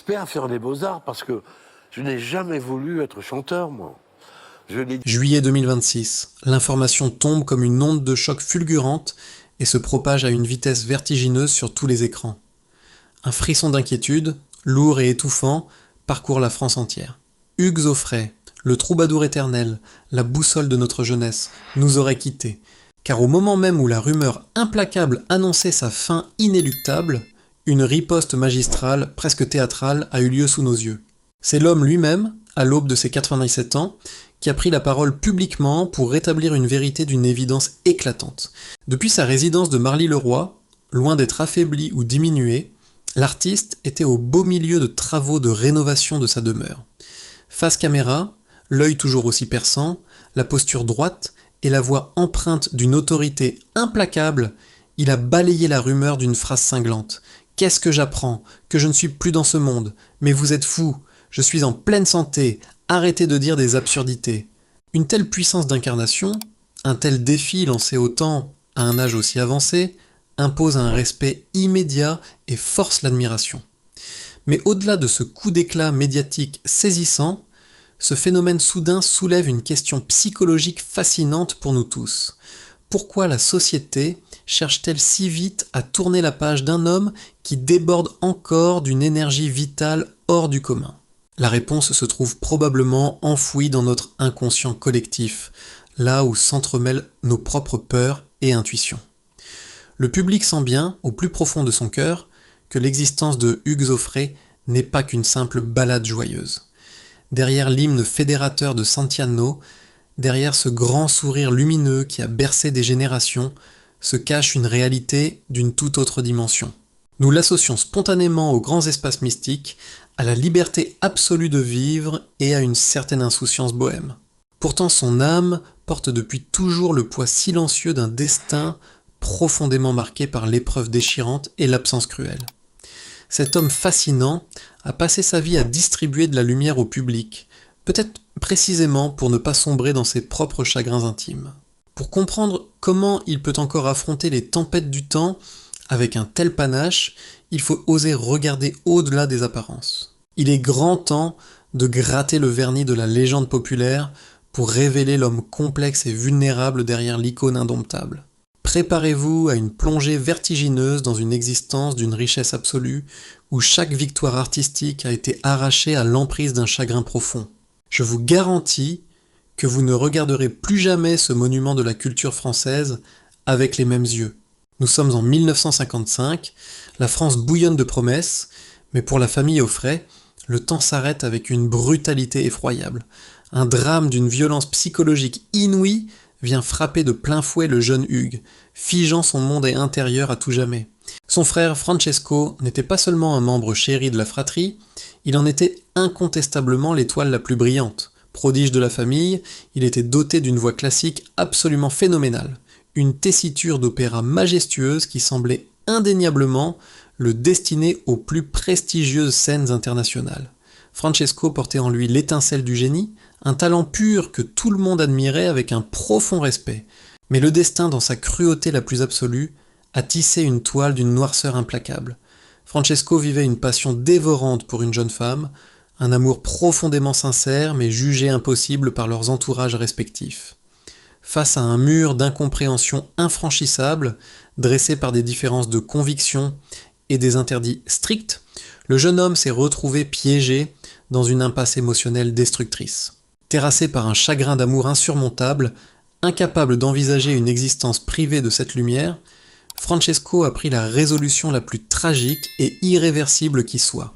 J'espère faire les beaux-arts parce que je n'ai jamais voulu être chanteur, moi. Juillet 2026, l'information tombe comme une onde de choc fulgurante et se propage à une vitesse vertigineuse sur tous les écrans. Un frisson d'inquiétude, lourd et étouffant, parcourt la France entière. Hugues Aufray, le troubadour éternel, la boussole de notre jeunesse, nous aurait quittés. Car au moment même où la rumeur implacable annonçait sa fin inéluctable, une riposte magistrale, presque théâtrale, a eu lieu sous nos yeux. C'est l'homme lui-même, à l'aube de ses 97 ans, qui a pris la parole publiquement pour rétablir une vérité d'une évidence éclatante. Depuis sa résidence de Marly-le-Roi, loin d'être affaibli ou diminué, l'artiste était au beau milieu de travaux de rénovation de sa demeure. Face caméra, l'œil toujours aussi perçant, la posture droite et la voix empreinte d'une autorité implacable, il a balayé la rumeur d'une phrase cinglante. « Qu'est-ce que j'apprends? Que je ne suis plus dans ce monde. Mais vous êtes fous. Je suis en pleine santé. Arrêtez de dire des absurdités. » Une telle puissance d'incarnation, un tel défi lancé autant à un âge aussi avancé, impose un respect immédiat et force l'admiration. Mais au-delà de ce coup d'éclat médiatique saisissant, ce phénomène soudain soulève une question psychologique fascinante pour nous tous. Pourquoi la société cherche-t-elle si vite à tourner la page d'un homme qui déborde encore d'une énergie vitale hors du commun? La réponse se trouve probablement enfouie dans notre inconscient collectif, là où s'entremêlent nos propres peurs et intuitions. Le public sent bien, au plus profond de son cœur, que l'existence de Hugues Aufray n'est pas qu'une simple ballade joyeuse. Derrière l'hymne fédérateur de Santiano, derrière ce grand sourire lumineux qui a bercé des générations, se cache une réalité d'une toute autre dimension. Nous l'associons spontanément aux grands espaces mystiques, à la liberté absolue de vivre et à une certaine insouciance bohème. Pourtant son âme porte depuis toujours le poids silencieux d'un destin profondément marqué par l'épreuve déchirante et l'absence cruelle. Cet homme fascinant a passé sa vie à distribuer de la lumière au public, peut-être précisément pour ne pas sombrer dans ses propres chagrins intimes. Pour comprendre comment il peut encore affronter les tempêtes du temps avec un tel panache, il faut oser regarder au-delà des apparences. Il est grand temps de gratter le vernis de la légende populaire pour révéler l'homme complexe et vulnérable derrière l'icône indomptable. Préparez-vous à une plongée vertigineuse dans une existence d'une richesse absolue, où chaque victoire artistique a été arrachée à l'emprise d'un chagrin profond. Je vous garantis que vous ne regarderez plus jamais ce monument de la culture française avec les mêmes yeux. Nous sommes en 1955, la France bouillonne de promesses, mais pour la famille Aufray, le temps s'arrête avec une brutalité effroyable. Un drame d'une violence psychologique inouïe vient frapper de plein fouet le jeune Hugues, figeant son monde intérieur à tout jamais. Son frère Francesco n'était pas seulement un membre chéri de la fratrie, il en était incontestablement l'étoile la plus brillante. Prodige de la famille, il était doté d'une voix classique absolument phénoménale, une tessiture d'opéra majestueuse qui semblait indéniablement le destiner aux plus prestigieuses scènes internationales. Francesco portait en lui l'étincelle du génie, un talent pur que tout le monde admirait avec un profond respect. Mais le destin, dans sa cruauté la plus absolue, a tissé une toile d'une noirceur implacable. Francesco vivait une passion dévorante pour une jeune femme, un amour profondément sincère mais jugé impossible par leurs entourages respectifs. Face à un mur d'incompréhension infranchissable, dressé par des différences de conviction et des interdits stricts, le jeune homme s'est retrouvé piégé dans une impasse émotionnelle destructrice. Terrassé par un chagrin d'amour insurmontable, incapable d'envisager une existence privée de cette lumière, Francesco a pris la résolution la plus tragique et irréversible qui soit.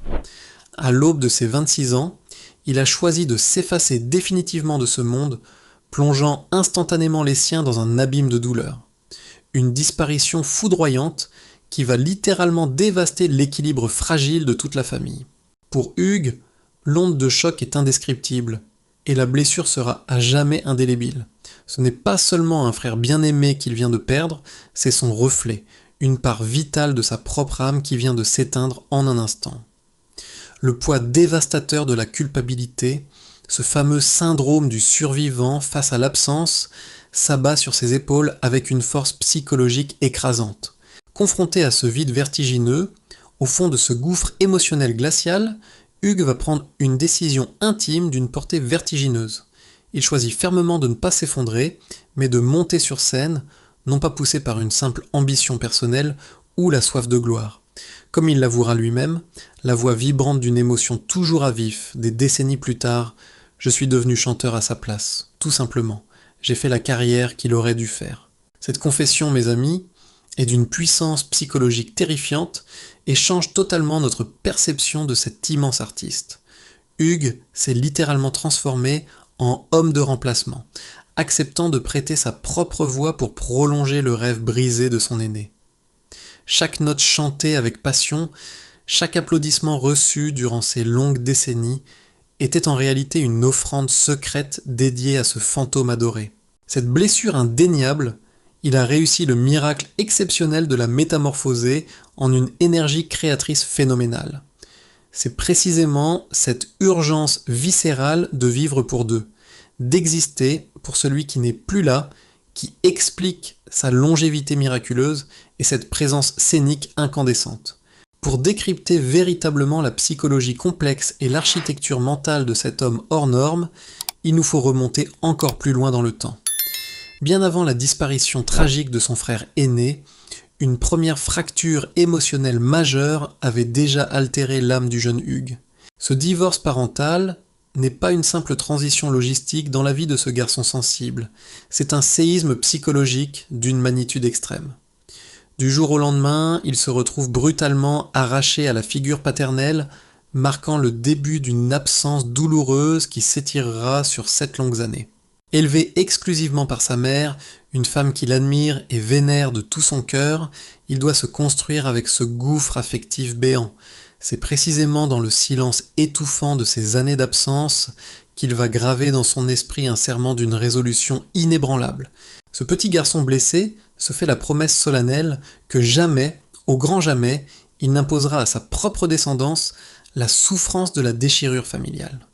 À l'aube de ses 26 ans, il a choisi de s'effacer définitivement de ce monde, plongeant instantanément les siens dans un abîme de douleur. Une disparition foudroyante qui va littéralement dévaster l'équilibre fragile de toute la famille. Pour Hugues, l'onde de choc est indescriptible, et la blessure sera à jamais indélébile. Ce n'est pas seulement un frère bien-aimé qu'il vient de perdre, c'est son reflet, une part vitale de sa propre âme qui vient de s'éteindre en un instant. Le poids dévastateur de la culpabilité, ce fameux syndrome du survivant face à l'absence, s'abat sur ses épaules avec une force psychologique écrasante. Confronté à ce vide vertigineux, Au fond de ce gouffre émotionnel glacial, Hugues va prendre une décision intime d'une portée vertigineuse. Il choisit fermement de ne pas s'effondrer, mais de monter sur scène, non pas poussé par une simple ambition personnelle ou la soif de gloire. Comme il l'avouera lui-même, la voix vibrante d'une émotion toujours à vif, des décennies plus tard, je suis devenu chanteur à sa place, tout simplement. J'ai fait la carrière qu'il aurait dû faire. Cette confession, mes amis, est d'une puissance psychologique terrifiante et change totalement notre perception de cet immense artiste. Hugues s'est littéralement transformé en homme de remplacement, acceptant de prêter sa propre voix pour prolonger le rêve brisé de son aîné. Chaque note chantée avec passion, chaque applaudissement reçu durant ces longues décennies était en réalité une offrande secrète dédiée à ce fantôme adoré. Cette blessure indéniable, il a réussi le miracle exceptionnel de la métamorphoser en une énergie créatrice phénoménale. C'est précisément cette urgence viscérale de vivre pour deux, d'exister pour celui qui n'est plus là, qui explique sa longévité miraculeuse et cette présence scénique incandescente. Pour décrypter véritablement la psychologie complexe et l'architecture mentale de cet homme hors norme, il nous faut remonter encore plus loin dans le temps. Bien avant la disparition tragique de son frère aîné, une première fracture émotionnelle majeure avait déjà altéré l'âme du jeune Hugues. Ce divorce parental n'est pas une simple transition logistique dans la vie de ce garçon sensible, c'est un séisme psychologique d'une magnitude extrême. Du jour au lendemain, il se retrouve brutalement arraché à la figure paternelle, marquant le début d'une absence douloureuse qui s'étirera sur 7 longues années. Élevé exclusivement par sa mère, une femme qu'il admire et vénère de tout son cœur, il doit se construire avec ce gouffre affectif béant. C'est précisément dans le silence étouffant de ces années d'absence qu'il va graver dans son esprit un serment d'une résolution inébranlable. Ce petit garçon blessé se fait la promesse solennelle que jamais, au grand jamais, il n'imposera à sa propre descendance la souffrance de la déchirure familiale.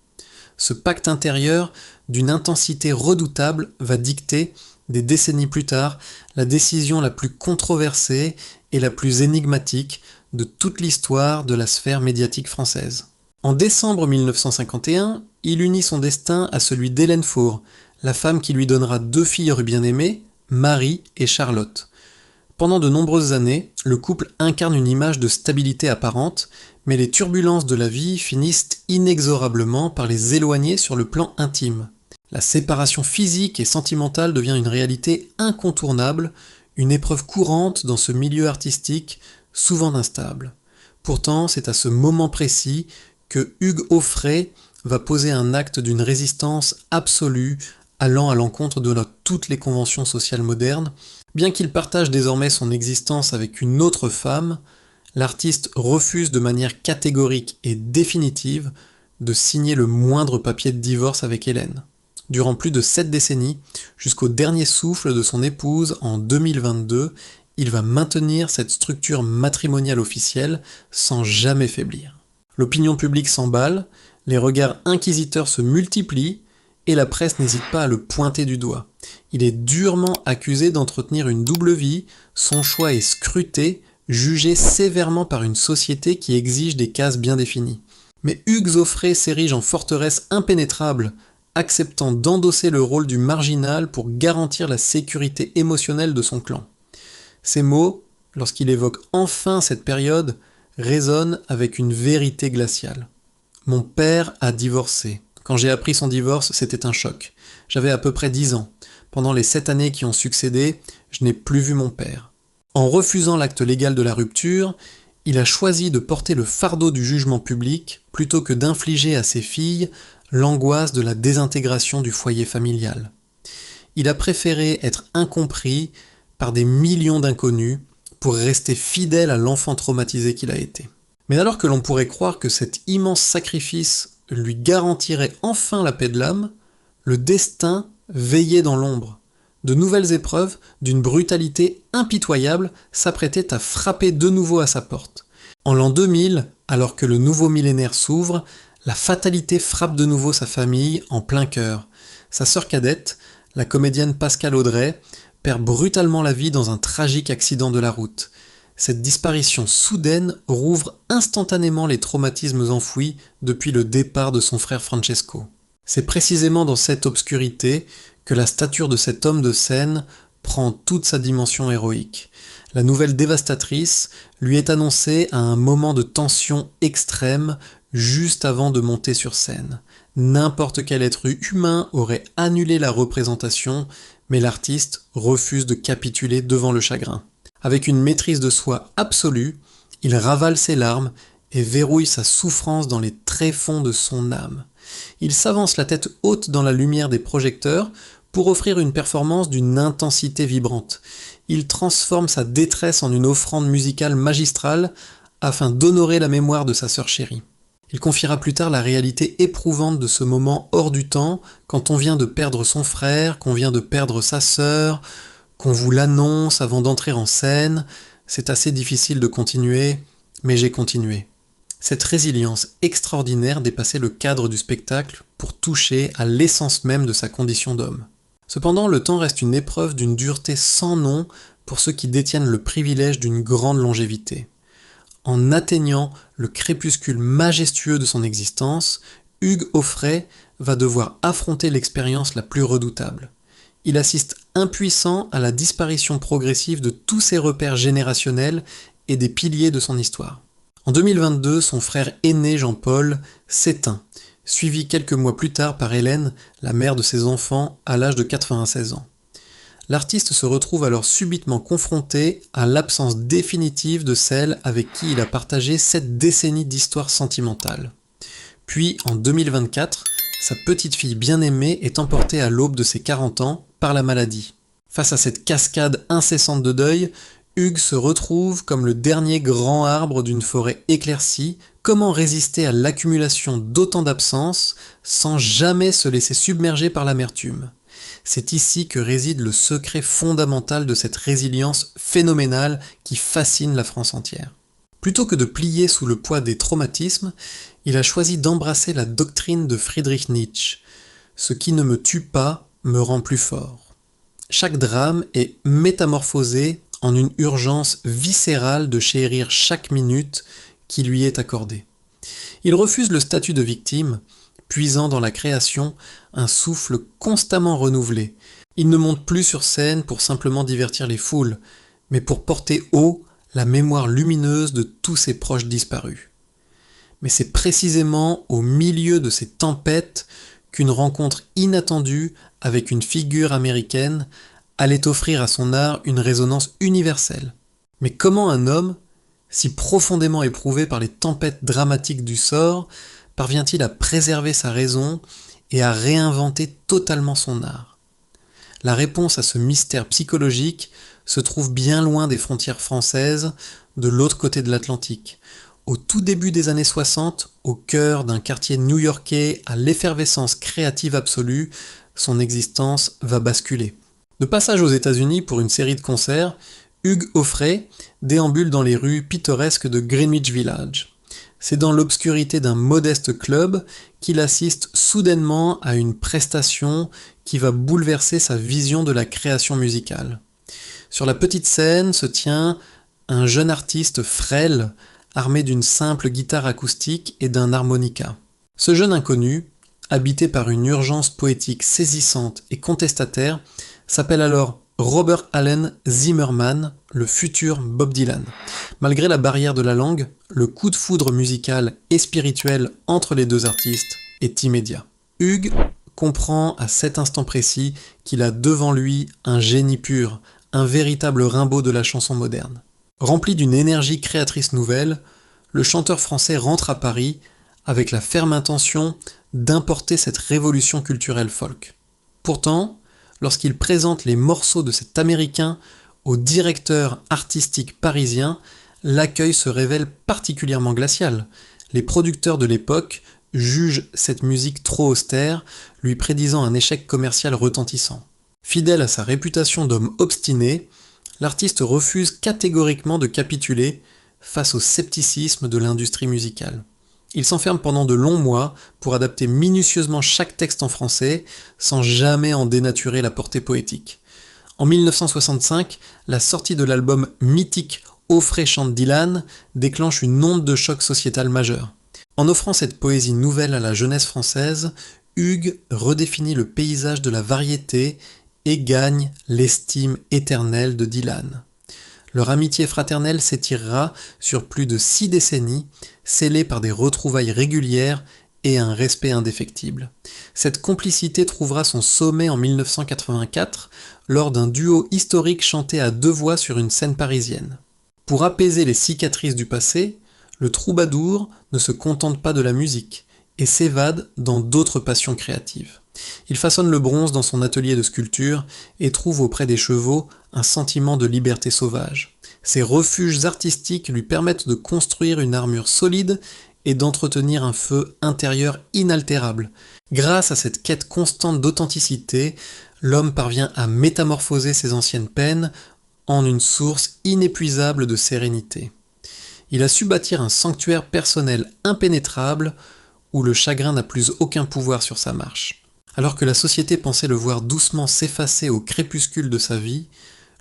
Ce pacte intérieur, d'une intensité redoutable, va dicter, des décennies plus tard, la décision la plus controversée et la plus énigmatique de toute l'histoire de la sphère médiatique française. En décembre 1951, il unit son destin à celui d'Hélène Faure, la femme qui lui donnera 2 filles bien aimées, Marie et Charlotte. Pendant de nombreuses années, le couple incarne une image de stabilité apparente, mais les turbulences de la vie finissent inexorablement par les éloigner sur le plan intime. La séparation physique et sentimentale devient une réalité incontournable, une épreuve courante dans ce milieu artistique, souvent instable. Pourtant, c'est à ce moment précis que Hugues Aufray va poser un acte d'une résistance absolue, allant à l'encontre de toutes les conventions sociales modernes. Bien qu'il partage désormais son existence avec une autre femme, l'artiste refuse de manière catégorique et définitive de signer le moindre papier de divorce avec Hélène. Durant plus de 7 décennies, jusqu'au dernier souffle de son épouse en 2022, il va maintenir cette structure matrimoniale officielle sans jamais faiblir. L'opinion publique s'emballe, les regards inquisiteurs se multiplient et la presse n'hésite pas à le pointer du doigt. Il est durement accusé d'entretenir une double vie, son choix est scruté, jugé sévèrement par une société qui exige des cases bien définies. Mais Hugues Aufray s'érige en forteresse impénétrable, acceptant d'endosser le rôle du marginal pour garantir la sécurité émotionnelle de son clan. Ces mots, lorsqu'il évoque enfin cette période, résonnent avec une vérité glaciale. Mon père a divorcé. Quand j'ai appris son divorce, c'était un choc. J'avais à peu près 10 ans. Pendant les 7 années qui ont succédé, je n'ai plus vu mon père. En refusant l'acte légal de la rupture, il a choisi de porter le fardeau du jugement public plutôt que d'infliger à ses filles l'angoisse de la désintégration du foyer familial. Il a préféré être incompris par des millions d'inconnus pour rester fidèle à l'enfant traumatisé qu'il a été. Mais alors que l'on pourrait croire que cet immense sacrifice lui garantirait enfin la paix de l'âme, le destin veillait dans l'ombre. De nouvelles épreuves, d'une brutalité impitoyable, s'apprêtaient à frapper de nouveau à sa porte. En l'an 2000, alors que le nouveau millénaire s'ouvre, la fatalité frappe de nouveau sa famille en plein cœur. Sa sœur cadette, la comédienne Pascale Audrey, perd brutalement la vie dans un tragique accident de la route. Cette disparition soudaine rouvre instantanément les traumatismes enfouis depuis le départ de son frère Francesco. C'est précisément dans cette obscurité que la stature de cet homme de scène prend toute sa dimension héroïque. La nouvelle dévastatrice lui est annoncée à un moment de tension extrême juste avant de monter sur scène. N'importe quel être humain aurait annulé la représentation, mais l'artiste refuse de capituler devant le chagrin. Avec une maîtrise de soi absolue, il ravale ses larmes et verrouille sa souffrance dans les tréfonds de son âme. Il s'avance la tête haute dans la lumière des projecteurs pour offrir une performance d'une intensité vibrante. Il transforme sa détresse en une offrande musicale magistrale afin d'honorer la mémoire de sa sœur chérie. Il confiera plus tard la réalité éprouvante de ce moment hors du temps, quand on vient de perdre son frère, qu'on vient de perdre sa sœur, qu'on vous l'annonce avant d'entrer en scène. C'est assez difficile de continuer, mais j'ai continué. Cette résilience extraordinaire dépassait le cadre du spectacle pour toucher à l'essence même de sa condition d'homme. Cependant, le temps reste une épreuve d'une dureté sans nom pour ceux qui détiennent le privilège d'une grande longévité. En atteignant le crépuscule majestueux de son existence, Hugues Aufray va devoir affronter l'expérience la plus redoutable. Il assiste impuissant à la disparition progressive de tous ses repères générationnels et des piliers de son histoire. En 2022, son frère aîné Jean-Paul s'éteint, suivi quelques mois plus tard par Hélène, la mère de ses enfants, à l'âge de 96 ans. L'artiste se retrouve alors subitement confronté à l'absence définitive de celle avec qui il a partagé 7 décennies d'histoire sentimentale. Puis, en 2024, sa petite fille bien-aimée est emportée à l'aube de ses 40 ans par la maladie. Face à cette cascade incessante de deuil, Hugues se retrouve comme le dernier grand arbre d'une forêt éclaircie. Comment résister à l'accumulation d'autant d'absences sans jamais se laisser submerger par l'amertume ? C'est ici que réside le secret fondamental de cette résilience phénoménale qui fascine la France entière. Plutôt que de plier sous le poids des traumatismes, il a choisi d'embrasser la doctrine de Friedrich Nietzsche. Ce qui ne me tue pas me rend plus fort. Chaque drame est métamorphosé en une urgence viscérale de chérir chaque minute qui lui est accordée. Il refuse le statut de victime, puisant dans la création un souffle constamment renouvelé. Il ne monte plus sur scène pour simplement divertir les foules, mais pour porter haut la mémoire lumineuse de tous ses proches disparus. Mais c'est précisément au milieu de ces tempêtes qu'une rencontre inattendue avec une figure américaine allait offrir à son art une résonance universelle. Mais comment un homme, si profondément éprouvé par les tempêtes dramatiques du sort, parvient-il à préserver sa raison et à réinventer totalement son art ? La réponse à ce mystère psychologique se trouve bien loin des frontières françaises, de l'autre côté de l'Atlantique. Au tout début des années 60, au cœur d'un quartier new-yorkais à l'effervescence créative absolue, son existence va basculer. De passage aux États-Unis pour une série de concerts, Hugues Aufray déambule dans les rues pittoresques de Greenwich Village. C'est dans l'obscurité d'un modeste club qu'il assiste soudainement à une prestation qui va bouleverser sa vision de la création musicale. Sur la petite scène se tient un jeune artiste frêle, armé d'une simple guitare acoustique et d'un harmonica. Ce jeune inconnu, habité par une urgence poétique saisissante et contestataire, s'appelle alors Robert Allen Zimmerman, le futur Bob Dylan. Malgré la barrière de la langue, le coup de foudre musical et spirituel entre les deux artistes est immédiat. Hugues comprend à cet instant précis qu'il a devant lui un génie pur, un véritable Rimbaud de la chanson moderne. Rempli d'une énergie créatrice nouvelle, le chanteur français rentre à Paris avec la ferme intention d'importer cette révolution culturelle folk. Pourtant, lorsqu'il présente les morceaux de cet Américain au directeur artistique parisien, l'accueil se révèle particulièrement glacial. Les producteurs de l'époque jugent cette musique trop austère, lui prédisant un échec commercial retentissant. Fidèle à sa réputation d'homme obstiné, l'artiste refuse catégoriquement de capituler face au scepticisme de l'industrie musicale. Il s'enferme pendant de longs mois pour adapter minutieusement chaque texte en français, sans jamais en dénaturer la portée poétique. En 1965, la sortie de l'album mythique Auffray chante Dylan déclenche une onde de choc sociétal majeure. En offrant cette poésie nouvelle à la jeunesse française, Hugues redéfinit le paysage de la variété et gagne l'estime éternelle de Dylan. Leur amitié fraternelle s'étirera sur plus de 6 décennies, scellée par des retrouvailles régulières et un respect indéfectible. Cette complicité trouvera son sommet en 1984 lors d'un duo historique chanté à 2 voix sur une scène parisienne. Pour apaiser les cicatrices du passé, le troubadour ne se contente pas de la musique et s'évade dans d'autres passions créatives. Il façonne le bronze dans son atelier de sculpture et trouve auprès des chevaux un sentiment de liberté sauvage. Ses refuges artistiques lui permettent de construire une armure solide et d'entretenir un feu intérieur inaltérable. Grâce à cette quête constante d'authenticité, l'homme parvient à métamorphoser ses anciennes peines en une source inépuisable de sérénité. Il a su bâtir un sanctuaire personnel impénétrable où le chagrin n'a plus aucun pouvoir sur sa marche. Alors que la société pensait le voir doucement s'effacer au crépuscule de sa vie,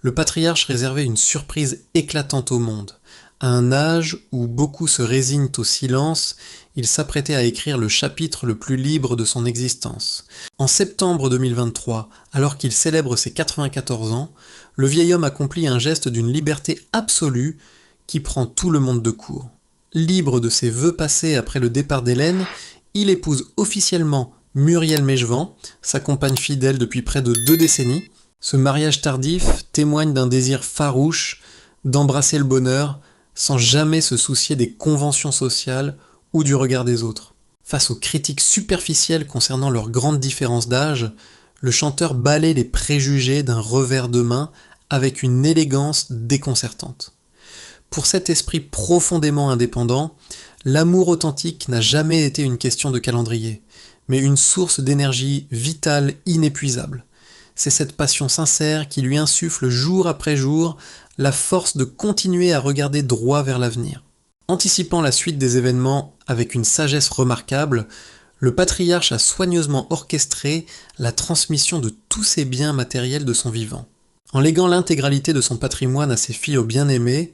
le patriarche réservait une surprise éclatante au monde. À un âge où beaucoup se résignent au silence, il s'apprêtait à écrire le chapitre le plus libre de son existence. En septembre 2023, alors qu'il célèbre ses 94 ans, le vieil homme accomplit un geste d'une liberté absolue qui prend tout le monde de court. Libre de ses vœux passés après le départ d'Hélène, il épouse officiellement Muriel Mégevant, sa compagne fidèle depuis près de 2 décennies. Ce mariage tardif témoigne d'un désir farouche d'embrasser le bonheur sans jamais se soucier des conventions sociales ou du regard des autres. Face aux critiques superficielles concernant leur grande différence d'âge, le chanteur balaie les préjugés d'un revers de main avec une élégance déconcertante. Pour cet esprit profondément indépendant, l'amour authentique n'a jamais été une question de calendrier, mais une source d'énergie vitale inépuisable. C'est cette passion sincère qui lui insuffle jour après jour la force de continuer à regarder droit vers l'avenir. Anticipant la suite des événements avec une sagesse remarquable, le patriarche a soigneusement orchestré la transmission de tous ses biens matériels de son vivant. En léguant l'intégralité de son patrimoine à ses filles au bien-aimé,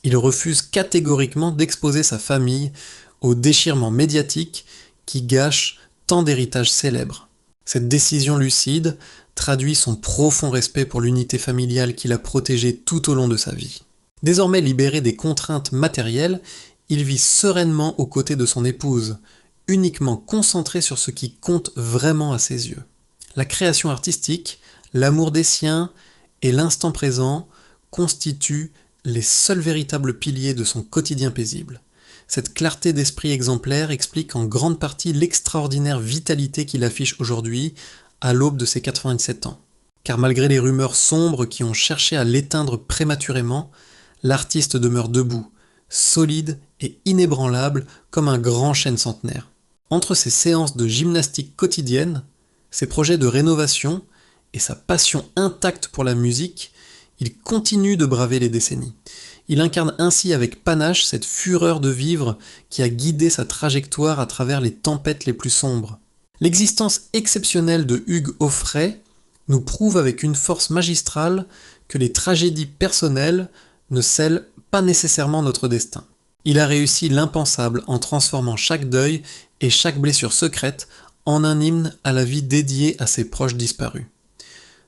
il refuse catégoriquement d'exposer sa famille au déchirement médiatique qui gâche tant d'héritages célèbres. Cette décision lucide traduit son profond respect pour l'unité familiale qu'il a protégée tout au long de sa vie. Désormais libéré des contraintes matérielles, il vit sereinement aux côtés de son épouse, uniquement concentré sur ce qui compte vraiment à ses yeux. La création artistique, l'amour des siens et l'instant présent constituent les seuls véritables piliers de son quotidien paisible. Cette clarté d'esprit exemplaire explique en grande partie l'extraordinaire vitalité qu'il affiche aujourd'hui, à l'aube de ses 97 ans. Car malgré les rumeurs sombres qui ont cherché à l'éteindre prématurément, l'artiste demeure debout, solide et inébranlable comme un grand chêne centenaire. Entre ses séances de gymnastique quotidienne, ses projets de rénovation et sa passion intacte pour la musique, il continue de braver les décennies. Il incarne ainsi avec panache cette fureur de vivre qui a guidé sa trajectoire à travers les tempêtes les plus sombres. L'existence exceptionnelle de Hugues Auffray nous prouve avec une force magistrale que les tragédies personnelles ne scellent pas nécessairement notre destin. Il a réussi l'impensable en transformant chaque deuil et chaque blessure secrète en un hymne à la vie dédiée à ses proches disparus.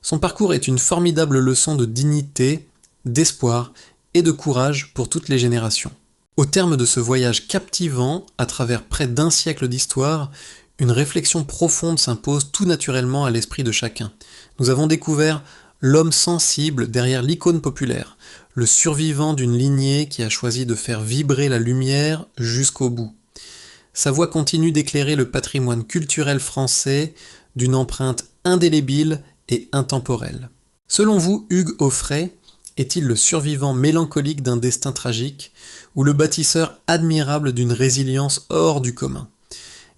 Son parcours est une formidable leçon de dignité, d'espoir et de courage pour toutes les générations. Au terme de ce voyage captivant, à travers près d'1 siècle d'histoire, une réflexion profonde s'impose tout naturellement à l'esprit de chacun. Nous avons découvert l'homme sensible derrière l'icône populaire, le survivant d'une lignée qui a choisi de faire vibrer la lumière jusqu'au bout. Sa voix continue d'éclairer le patrimoine culturel français d'une empreinte indélébile et intemporelle. Selon vous, Hugues Auffray est-il le survivant mélancolique d'un destin tragique ou le bâtisseur admirable d'une résilience hors du commun ?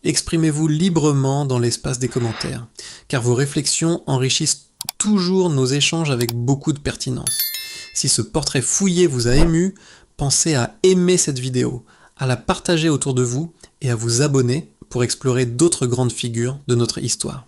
Exprimez-vous librement dans l'espace des commentaires, car vos réflexions enrichissent toujours nos échanges avec beaucoup de pertinence. Si ce portrait fouillé vous a ému, pensez à aimer cette vidéo, à la partager autour de vous et à vous abonner pour explorer d'autres grandes figures de notre histoire.